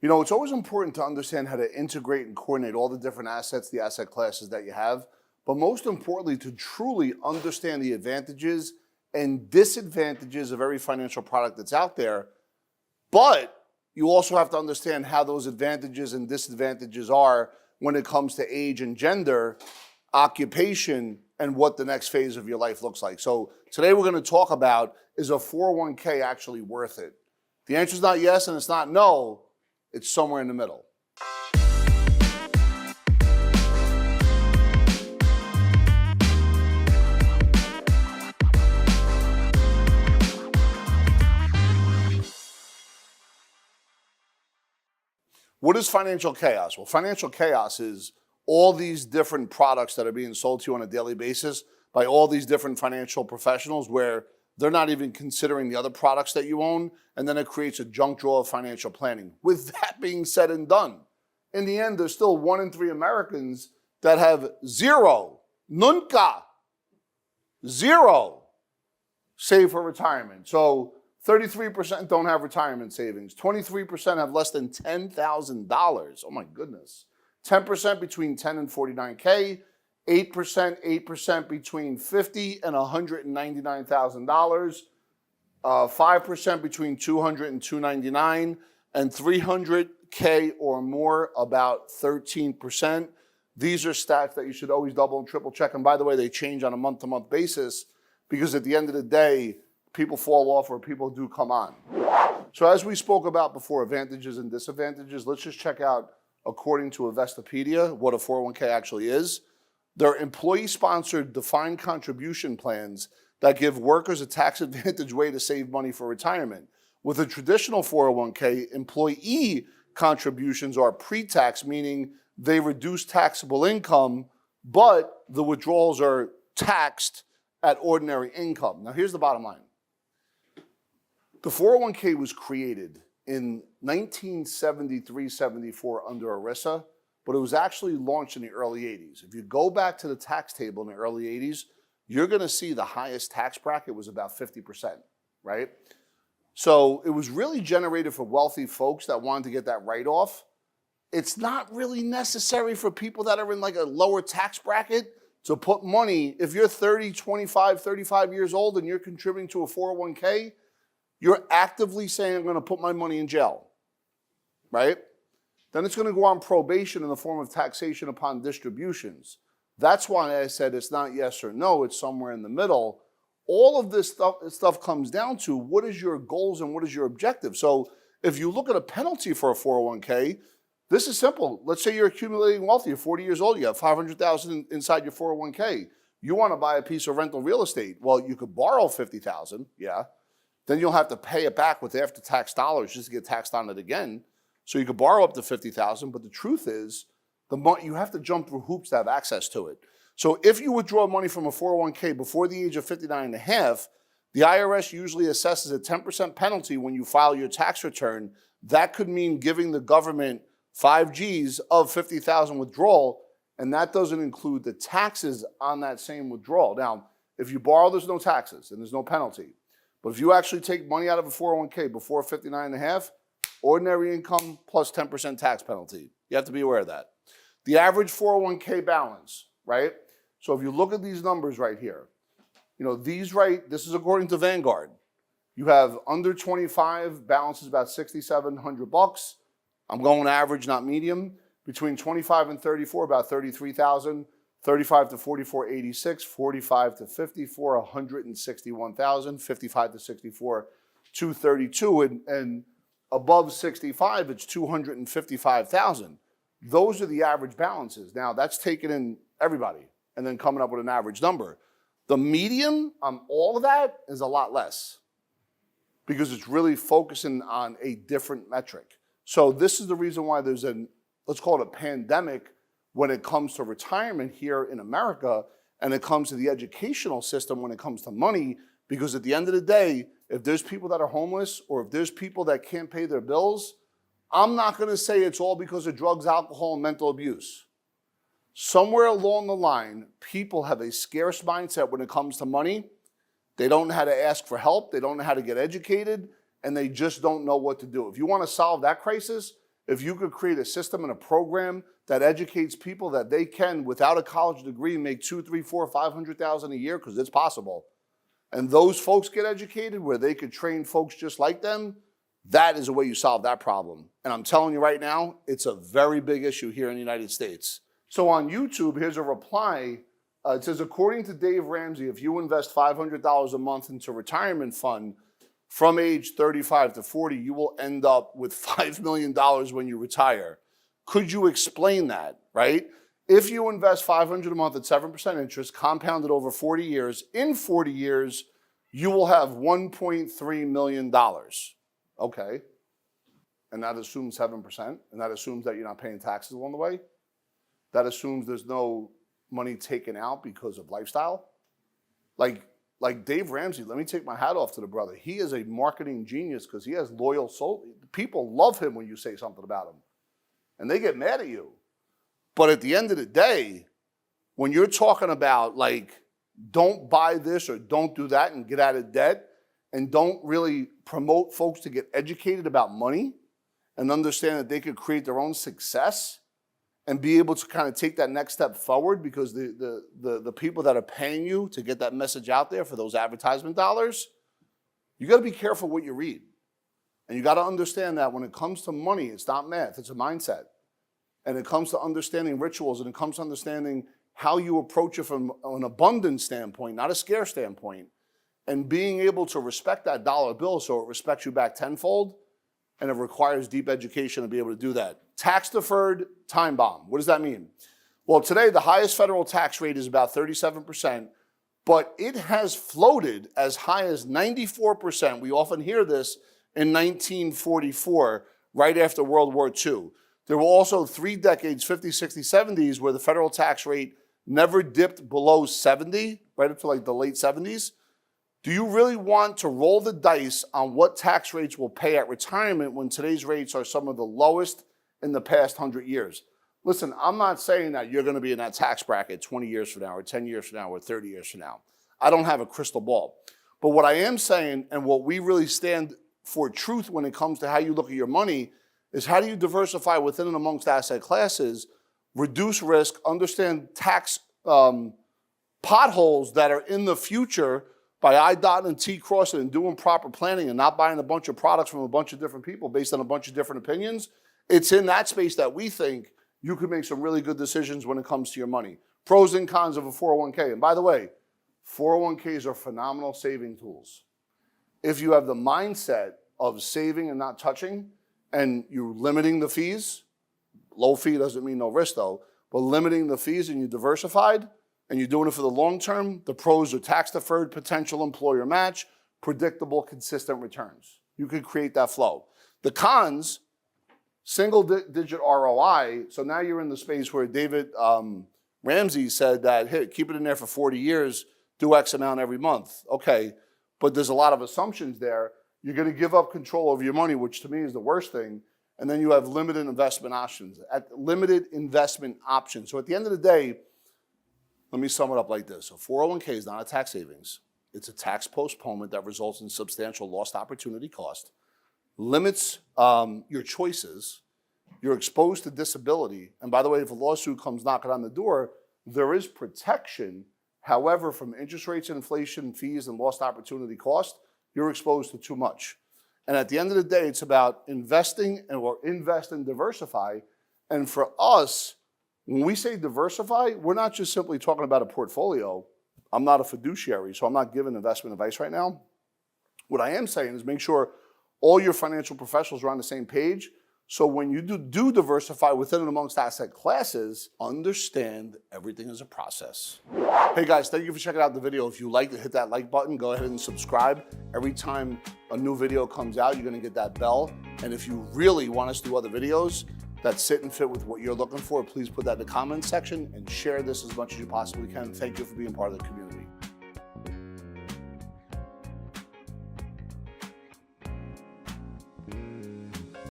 You know, it's always important to understand how to integrate and coordinate all the different assets, the asset classes that you have, but most importantly, to truly understand the advantages and disadvantages of every financial product that's out there. But you also have to understand how those advantages and disadvantages are when it comes to age and gender, occupation, and what the next phase of your life looks like. So today we're going to talk about, is a 401k actually worth it? The answer is not yes and it's not no. It's somewhere in the middle. What is financial chaos? Well, financial chaos is all these different products that are being sold to you on a daily basis by all these different financial professionals where they're not even considering the other products that you own, and then it creates a junk drawer of financial planning. With that being said and done, in the end, there's still 1 in 3 Americans that have zero, nunca, zero saved for retirement. So 33% don't have retirement savings. 23% have less than $10,000. Oh my goodness. 10% between 10 and 49K. 8% between $50,000 and $199,000. 5% between $200,000 and $299,000, and $300K or more, about 13%. These are stats that you should always double and triple check. And by the way, they change on a month-to-month basis because at the end of the day, people fall off or people do come on. So as we spoke about before, advantages and disadvantages, let's just check out, according to Investopedia, what a 401k actually is. They're employee-sponsored defined contribution plans that give workers a tax-advantaged way to save money for retirement. With a traditional 401k, employee contributions are pre-tax, meaning they reduce taxable income, but the withdrawals are taxed at ordinary income. Now, here's the bottom line. The 401k was created in 1973-74 under ERISA, but it was actually launched in the early 80s. If you go back to the tax table in the early 80s, you're gonna see the highest tax bracket was about 50%, right? So it was really generated for wealthy folks that wanted to get that write-off. It's not really necessary for people that are in like a lower tax bracket to put money. If you're 30, 25, 35 years old and you're contributing to a 401k, you're actively saying, I'm gonna put my money in jail, right? Then it's going to go on probation in the form of taxation upon distributions. That's why I said it's not yes or no, it's somewhere in the middle. All of this stuff comes down to what is your goals and what is your objective. So if you look at a penalty for a 401k, this is simple. Let's say you're accumulating wealth, you're 40 years old, you have $500,000 inside your 401k. You want to buy a piece of rental real estate. Well, you could borrow $50,000, yeah. Then you'll have to pay it back with after-tax dollars just to get taxed on it again. So you could borrow up to $50,000, but the truth is, you have to jump through hoops to have access to it. So if you withdraw money from a 401k before the age of 59 and a half, the IRS usually assesses a 10% penalty when you file your tax return. That could mean giving the government 5 Gs of $50,000 withdrawal, and that doesn't include the taxes on that same withdrawal. Now, if you borrow, there's no taxes and there's no penalty. But if you actually take money out of a 401k before 59 and a half, ordinary income plus 10% tax penalty. You have to be aware of that. The average 401k balance, right? So if you look at these numbers right here, you know, this is according to Vanguard. You have under 25, balance is about $6,700. I'm going average, not medium. Between 25 and 34, about 33,000. 35 to 44, 86. 45 to 54, 161,000. 55 to 64, 232. And above 65, it's 255,000. Those are the average balances. Now, that's taking in everybody and then coming up with an average number. The median on all of that is a lot less because it's really focusing on a different metric. So this is the reason why there's let's call it a pandemic when it comes to retirement here in America, and it comes to the educational system when it comes to money, because at the end of the day, if there's people that are homeless or if there's people that can't pay their bills, I'm not going to say it's all because of drugs, alcohol, and mental abuse. Somewhere along the line, people have a scarce mindset when it comes to money. They don't know how to ask for help. They don't know how to get educated, and they just don't know what to do. If you want to solve that crisis, if you could create a system and a program that educates people that they can, without a college degree, make $200,000, $300,000, $400,000, $500,000 a year, because it's possible, and those folks get educated where they could train folks just like them, that is the way you solve that problem. And I'm telling you right now, it's a very big issue here in the United States. So on YouTube, here's a reply. It says, according to Dave Ramsey, if you invest $500 a month into a retirement fund from age 35 to 40, you will end up with $5 million when you retire. Could you explain that, right? If you invest $500 a month at 7% interest, compounded over 40 years, in 40 years, you will have $1.3 million. Okay. And that assumes 7%, and that assumes that you're not paying taxes along the way. That assumes there's no money taken out because of lifestyle. Like Dave Ramsey, let me take my hat off to the brother. He is a marketing genius because he has loyal soul. People love him when you say something about him, and they get mad at you. But at the end of the day, when you're talking about like, don't buy this or don't do that and get out of debt, and don't really promote folks to get educated about money and understand that they could create their own success and be able to kind of take that next step forward, because the people that are paying you to get that message out there for those advertisement dollars, you got to be careful what you read. And you got to understand that when it comes to money, it's not math, it's a mindset. And it comes to understanding rituals, and it comes to understanding how you approach it from an abundance standpoint, not a scarce standpoint, and being able to respect that dollar bill so it respects you back tenfold. And it requires deep education to be able to do that. Tax-deferred time bomb. What does that mean? Well, today the highest federal tax rate is about 37%, but it has floated as high as 94%. We often hear this in 1944, right after World War II. There were also 3 decades, 50s, 60s, 70s, where the federal tax rate never dipped below 70, right up to like the late 70s. Do you really want to roll the dice on what tax rates will pay at retirement when today's rates are some of the lowest in the past 100 years? Listen, I'm not saying that you're going to be in that tax bracket 20 years from now or 10 years from now or 30 years from now. I don't have a crystal ball. But what I am saying, and what we really stand for truth when it comes to how you look at your money, is how do you diversify within and amongst asset classes, reduce risk, understand tax potholes that are in the future, by I-dotting and T-crossing and doing proper planning and not buying a bunch of products from a bunch of different people based on a bunch of different opinions. It's in that space that we think you can make some really good decisions when it comes to your money. Pros and cons of a 401k. And by the way, 401ks are phenomenal saving tools. If you have the mindset of saving and not touching, and you're limiting the fees, low fee doesn't mean no risk though, but limiting the fees and you're diversified, and you're doing it for the long term, the pros are tax-deferred, potential employer match, predictable, consistent returns. You could create that flow. The cons, single-digit ROI, so now you're in the space where David Ramsey said that, hey, keep it in there for 40 years, do X amount every month. Okay, but there's a lot of assumptions there. You're going to give up control over your money, which to me is the worst thing, and then you have limited investment options. So at the end of the day, let me sum it up like this. A 401k is not a tax savings. It's a tax postponement that results in substantial lost opportunity cost, limits your choices, you're exposed to disability. And by the way, if a lawsuit comes knocking on the door, there is protection. However, from interest rates, inflation, fees, and lost opportunity cost, you're exposed to too much. And at the end of the day, it's about investing or invest and diversify. And for us, when we say diversify, we're not just simply talking about a portfolio. I'm not a fiduciary, so I'm not giving investment advice right now. What I am saying is make sure all your financial professionals are on the same page. So when you do diversify within and amongst asset classes, understand everything is a process. Hey guys, thank you for checking out the video. If you liked it, hit that like button, go ahead and subscribe. Every time a new video comes out, you're gonna get that bell. And if you really want us to do other videos that sit and fit with what you're looking for, please put that in the comments section and share this as much as you possibly can. Thank you for being part of the community.